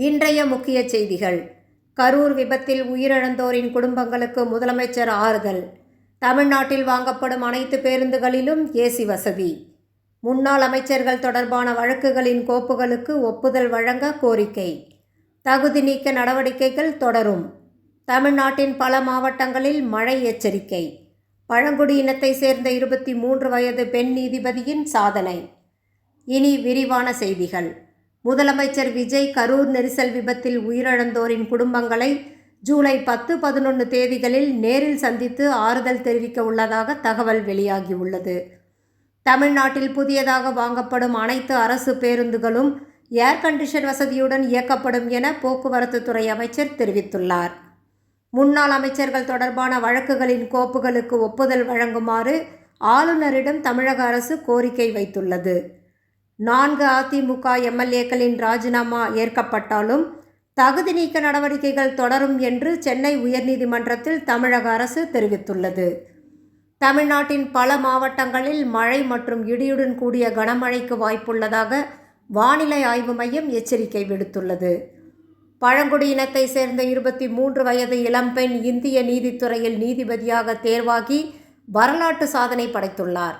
இன்றைய முக்கிய செய்திகள். கரூர் விபத்தில் உயிரிழந்தோரின் குடும்பங்களுக்கு முதலமைச்சர் ஆறுதல். தமிழ்நாட்டில் வாங்கப்படும் அனைத்து பேருந்துகளிலும் ஏசி வசதி. முன்னாள் அமைச்சர்கள் தொடர்பான வழக்குகளின் கோப்புகளுக்கு ஒப்புதல் வழங்க கோரிக்கை. தகுதி நீக்க நடவடிக்கைகள் தொடரும். தமிழ்நாட்டின் பல மாவட்டங்களில் மழை எச்சரிக்கை. பழங்குடியினத்தை சேர்ந்த 23 வயது பெண் நீதிபதியின் சாதனை. இனி விரிவான செய்திகள். முதலமைச்சர் விஜய் கரூர் நெரிசல் விபத்தில் உயிரிழந்தோரின் குடும்பங்களை ஜூலை 10, 11 தேதிகளில் நேரில் சந்தித்து ஆறுதல் தெரிவிக்க உள்ளதாக தகவல் வெளியாகியுள்ளது. தமிழ்நாட்டில் புதியதாக வாங்கப்படும் அனைத்து அரசு பேருந்துகளும் ஏர் கண்டிஷன் வசதியுடன் இயக்கப்படும் என போக்குவரத்து துறை அமைச்சர் தெரிவித்துள்ளார். முன்னாள் அமைச்சர்கள் தொடர்பான வழக்குகளின் கோப்புகளுக்கு ஒப்புதல் வழங்குமாறு ஆளுநரிடம் தமிழக அரசு கோரிக்கை வைத்துள்ளது. 4 அதிமுக எம்எல்ஏக்களின் ராஜினாமா ஏற்கப்பட்டாலும் தகுதி நீக்க நடவடிக்கைகள் தொடரும் என்று சென்னை உயர்நீதிமன்றத்தில் தமிழக அரசு தெரிவித்துள்ளது. தமிழ்நாட்டின் பல மாவட்டங்களில் மழை மற்றும் இடியுடன் கூடிய கனமழைக்கு வாய்ப்புள்ளதாக வானிலை ஆய்வு மையம் எச்சரிக்கை விடுத்துள்ளது. பழங்குடியினத்தை சேர்ந்த 23 வயது இளம்பெண் இந்திய நீதித்துறையில் நீதிபதியாக தேர்வாகி வரலாற்று சாதனை படைத்துள்ளார்.